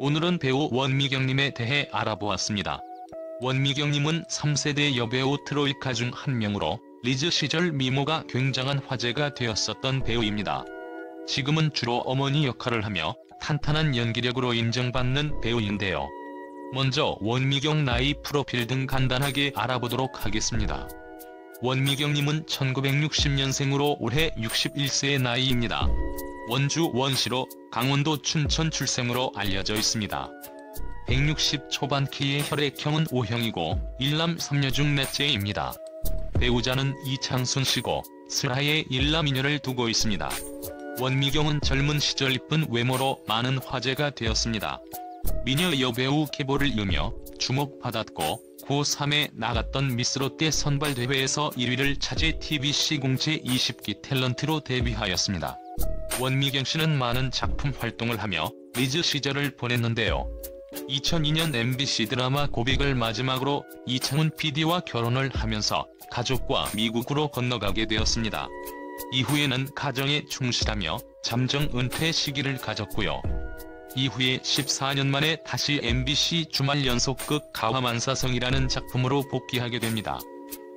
오늘은 배우 원미경님에 대해 알아보았습니다. 원미경님은 3세대 여배우 트로이카 중 한 명으로 리즈 시절 미모가 굉장한 화제가 되었었던 배우입니다. 지금은 주로 어머니 역할을 하며 탄탄한 연기력으로 인정받는 배우인데요. 먼저 원미경 나이 프로필 등 간단하게 알아보도록 하겠습니다. 원미경님은 1960년생으로 올해 61세의 나이입니다. 원주 원시로 강원도 춘천 출생으로 알려져 있습니다. 160 초반 키의 혈액형은 O형이고 일남 3녀 중 넷째입니다. 배우자는 이창순 씨고 슬하에 일남이녀를 두고 있습니다. 원미경은 젊은 시절 이쁜 외모로 많은 화제가 되었습니다. 미녀 여배우 계보를 이으며 주목받았고 고3에 나갔던 미스롯데 선발대회에서 1위를 차지 TBC 공채 20기 탤런트로 데뷔하였습니다. 원미경 씨는 많은 작품 활동을 하며 리즈 시절을 보냈는데요. 2002년 MBC 드라마 고백을 마지막으로 이창훈 PD와 결혼을 하면서 가족과 미국으로 건너가게 되었습니다. 이후에는 가정에 충실하며 잠정 은퇴 시기를 가졌고요. 이후에 14년 만에 다시 MBC 주말 연속극 가화만사성이라는 작품으로 복귀하게 됩니다.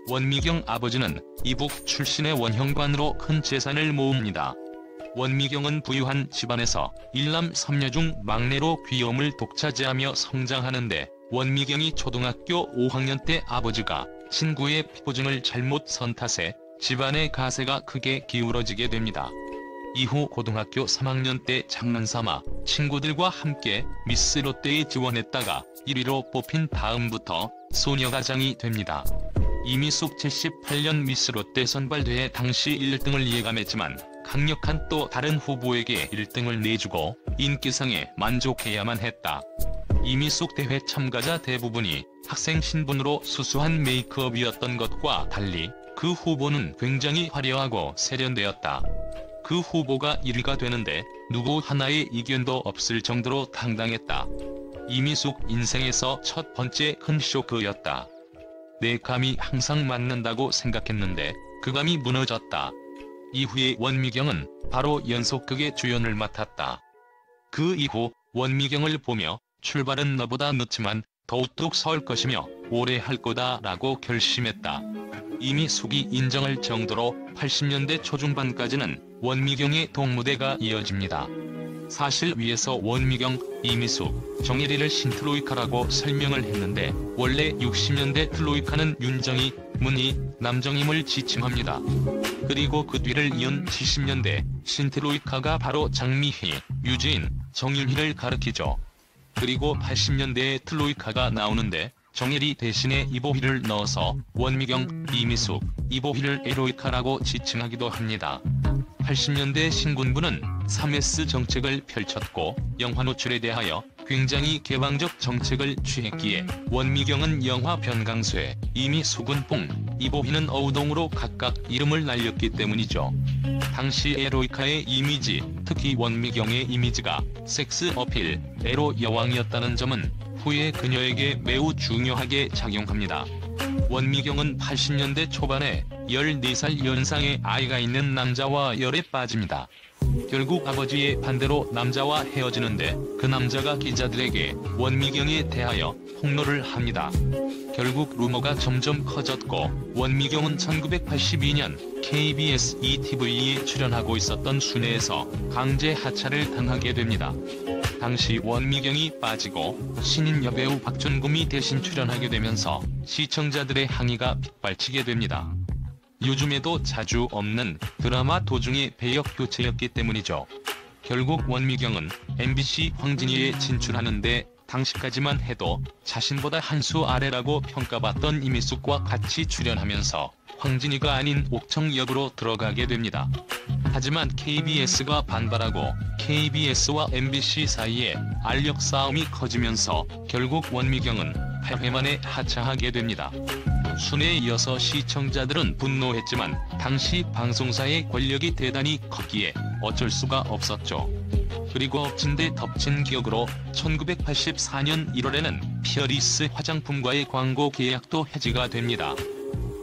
원미경 아버지는 이북 출신의 원형관으로 큰 재산을 모읍니다. 원미경은 부유한 집안에서 일남 3녀 중 막내로 귀여움을 독차지하며 성장하는데 원미경이 초등학교 5학년 때 아버지가 친구의 피부증을 잘못 선 탓에 집안의 가세가 크게 기울어지게 됩니다. 이후 고등학교 3학년 때 장난삼아 친구들과 함께 미스 롯데에 지원했다가 1위로 뽑힌 다음부터 소녀가장이 됩니다. 이미숙 78년 미스 롯데 선발대회 당시 1등을 예감했지만 강력한 또 다른 후보에게 1등을 내주고 인기상에 만족해야만 했다. 이미숙 대회 참가자 대부분이 학생 신분으로 수수한 메이크업이었던 것과 달리 그 후보는 굉장히 화려하고 세련되었다. 그 후보가 1위가 되는데 누구 하나의 이견도 없을 정도로 당당했다. 이미숙 인생에서 첫 번째 큰 쇼크였다. 내 감이 항상 맞는다고 생각했는데 그 감이 무너졌다. 이후에 원미경은 바로 연속극의 주연을 맡았다. 그 이후 원미경을 보며 출발은 너보다 늦지만 더욱더욱 설 것이며 오래 할 거다 라고 결심했다. 이미 숙이 인정할 정도로 80년대 초중반까지는 원미경의 동무대가 이어집니다. 사실 위에서 원미경, 이미숙, 정혜리를 신트로이카라고 설명을 했는데 원래 60년대 트로이카는 윤정희, 문희, 남정임을 지칭합니다. 그리고 그 뒤를 이은 70년대 신트로이카가 바로 장미희, 유진, 정윤희를 가리키죠. 그리고 80년대에 트로이카가 나오는데 정혜리 대신에 이보희를 넣어서 원미경, 이미숙, 이보희를 에로이카라고 지칭하기도 합니다. 80년대 신군부는 3S 정책을 펼쳤고 영화 노출에 대하여 굉장히 개방적 정책을 취했기에 원미경은 영화 변강쇠, 이미숙은 뽕, 이보희는 어우동으로 각각 이름을 날렸기 때문이죠. 당시 에로이카의 이미지, 특히 원미경의 이미지가 섹스 어필, 에로 여왕이었다는 점은 후에 그녀에게 매우 중요하게 작용합니다. 원미경은 80년대 초반에 14살 연상의 아이가 있는 남자와 열에 빠집니다. 결국 아버지의 반대로 남자와 헤어지는데 그 남자가 기자들에게 원미경에 대하여 폭로를 합니다. 결국 루머가 점점 커졌고 원미경은 1982년 KBS ETV에 출연하고 있었던 순회에서 강제 하차를 당하게 됩니다. 당시 원미경이 빠지고 신인 여배우 박준금이 대신 출연하게 되면서 시청자들의 항의가 빗발치게 됩니다. 요즘에도 자주 없는 드라마 도중의 배역 교체였기 때문이죠. 결국 원미경은 MBC 황진이에 진출하는데 당시까지만 해도 자신보다 한 수 아래라고 평가받던 이미숙과 같이 출연하면서 황진이가 아닌 옥청 역으로 들어가게 됩니다. 하지만 KBS가 반발하고 KBS와 MBC 사이에 알력 싸움이 커지면서 결국 원미경은 8회 만에 하차하게 됩니다. 순회에 이어서 시청자들은 분노했지만 당시 방송사의 권력이 대단히 컸기에 어쩔 수가 없었죠. 그리고 엎친 데 덮친 기억으로 1984년 1월에는 피어리스 화장품과의 광고 계약도 해지가 됩니다.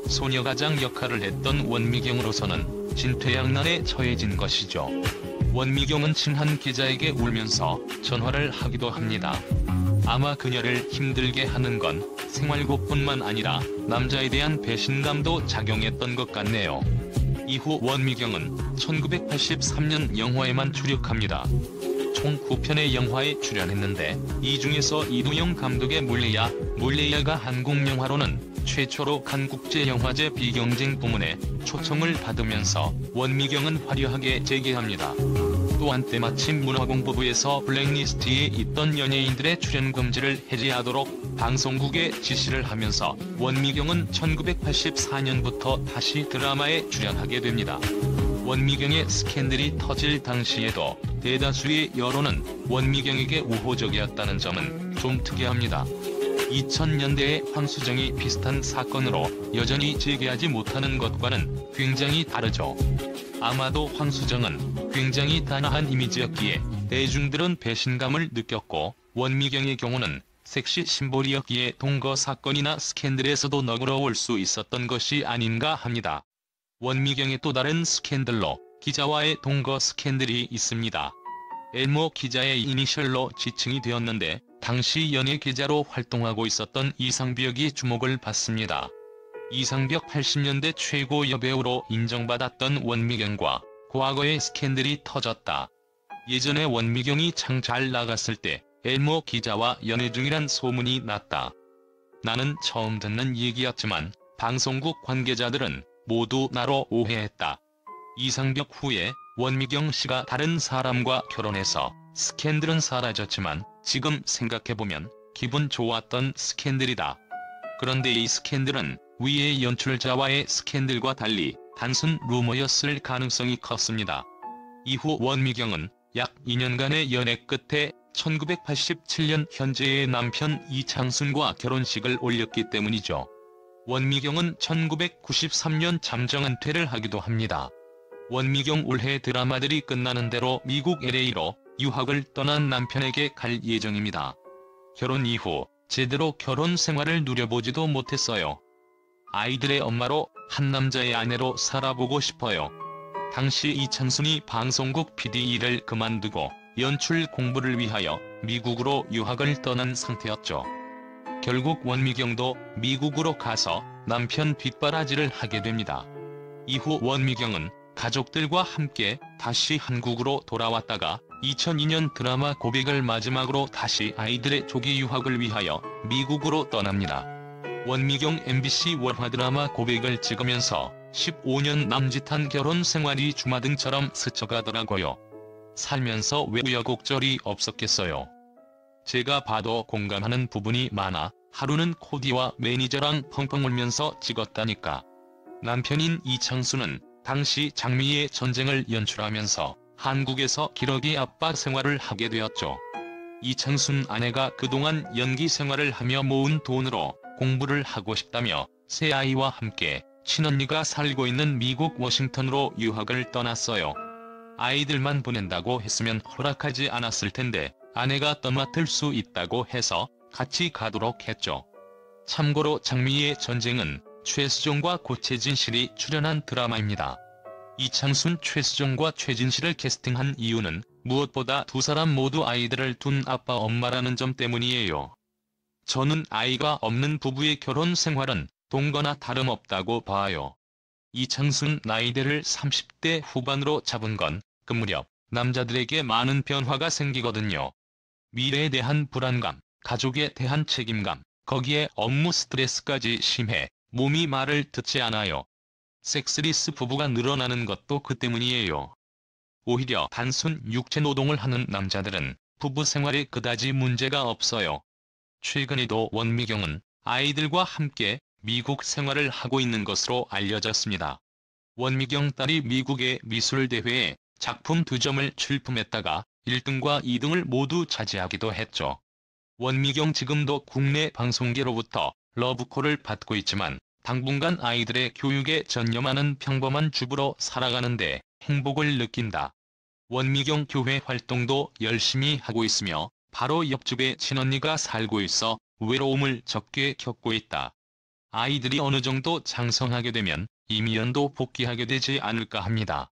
소녀가장 역할을 했던 원미경으로서는 진퇴양난에 처해진 것이죠. 원미경은 친한 기자에게 울면서 전화를 하기도 합니다. 아마 그녀를 힘들게 하는 건 생활고뿐만 아니라 남자에 대한 배신감도 작용했던 것 같네요. 이후 원미경은 1983년 영화에만 출연합니다. 총 9편의 영화에 출연했는데 이 중에서 이두영 감독의 물레야가 한국 영화로는 최초로 칸국제영화제 비경쟁 부문에 초청을 받으면서 원미경은 화려하게 재개합니다. 또한 때마침 문화공보부에서 블랙리스트에 있던 연예인들의 출연 금지를 해제하도록 방송국에 지시를 하면서 원미경은 1984년부터 다시 드라마에 출연하게 됩니다. 원미경의 스캔들이 터질 당시에도 대다수의 여론은 원미경에게 우호적이었다는 점은 좀 특이합니다. 2000년대의 황수정이 비슷한 사건으로 여전히 재개하지 못하는 것과는 굉장히 다르죠. 아마도 황수정은 굉장히 단아한 이미지였기에 대중들은 배신감을 느꼈고, 원미경의 경우는 섹시 심볼이었기에 동거 사건이나 스캔들에서도 너그러울 수 있었던 것이 아닌가 합니다. 원미경의 또 다른 스캔들로 기자와의 동거 스캔들이 있습니다. 엘모 기자의 이니셜로 지칭이 되었는데 당시 연예 기자로 활동하고 있었던 이상벽이 주목을 받습니다. 이상벽 80년대 최고 여배우로 인정받았던 원미경과 과거의 스캔들이 터졌다. 예전에 원미경이 참 잘 나갔을 때 엘모 기자와 연애 중이란 소문이 났다. 나는 처음 듣는 얘기였지만 방송국 관계자들은 모두 나로 오해했다. 이상벽 후에 원미경 씨가 다른 사람과 결혼해서 스캔들은 사라졌지만 지금 생각해보면 기분 좋았던 스캔들이다. 그런데 이 스캔들은 위의 연출자와의 스캔들과 달리 단순 루머였을 가능성이 컸습니다. 이후 원미경은 약 2년간의 연애 끝에 1987년 현재의 남편 이창순과 결혼식을 올렸기 때문이죠. 원미경은 1993년 잠정 은퇴를 하기도 합니다. 원미경 올해 드라마들이 끝나는 대로 미국 LA로 유학을 떠난 남편에게 갈 예정입니다. 결혼 이후 제대로 결혼 생활을 누려보지도 못했어요. 아이들의 엄마로 한 남자의 아내로 살아보고 싶어요. 당시 이창순이 방송국 PD 일을 그만두고 연출 공부를 위하여 미국으로 유학을 떠난 상태였죠. 결국 원미경도 미국으로 가서 남편 뒷바라지를 하게 됩니다. 이후 원미경은 가족들과 함께 다시 한국으로 돌아왔다가 2002년 드라마 고백을 마지막으로 다시 아이들의 조기 유학을 위하여 미국으로 떠납니다. 원미경 MBC 월화 드라마 고백을 찍으면서 15년 남짓한 결혼 생활이 주마등처럼 스쳐가더라고요. 살면서 왜 우여곡절이 없었겠어요. 제가 봐도 공감하는 부분이 많아 하루는 코디와 매니저랑 펑펑 울면서 찍었다니까. 남편인 이창수는 당시 장미의 전쟁을 연출하면서 한국에서 기러기 아빠 생활을 하게 되었죠. 이창순 아내가 그동안 연기 생활을 하며 모은 돈으로 공부를 하고 싶다며 새아이와 함께 친언니가 살고 있는 미국 워싱턴으로 유학을 떠났어요. 아이들만 보낸다고 했으면 허락하지 않았을 텐데 아내가 떠맡을 수 있다고 해서 같이 가도록 했죠. 참고로 장미의 전쟁은 최수종과 고채진실이 출연한 드라마입니다. 이창순, 최수종과 최진실을 캐스팅한 이유는 무엇보다 두 사람 모두 아이들을 둔 아빠 엄마라는 점 때문이에요. 저는 아이가 없는 부부의 결혼 생활은 동거나 다름없다고 봐요. 이창순 나이대를 30대 후반으로 잡은 건 그 무렵 남자들에게 많은 변화가 생기거든요. 미래에 대한 불안감, 가족에 대한 책임감, 거기에 업무 스트레스까지 심해 몸이 말을 듣지 않아요. 섹스리스 부부가 늘어나는 것도 그 때문이에요. 오히려 단순 육체 노동을 하는 남자들은 부부 생활에 그다지 문제가 없어요. 최근에도 원미경은 아이들과 함께 미국 생활을 하고 있는 것으로 알려졌습니다. 원미경 딸이 미국의 미술대회에 작품 2점을 출품했다가 1등과 2등을 모두 차지하기도 했죠. 원미경 지금도 국내 방송계로부터 러브콜을 받고 있지만 당분간 아이들의 교육에 전념하는 평범한 주부로 살아가는데 행복을 느낀다. 원미경 교회 활동도 열심히 하고 있으며 바로 옆집에 친언니가 살고 있어 외로움을 적게 겪고 있다. 아이들이 어느 정도 장성하게 되면 이미연도 복귀하게 되지 않을까 합니다.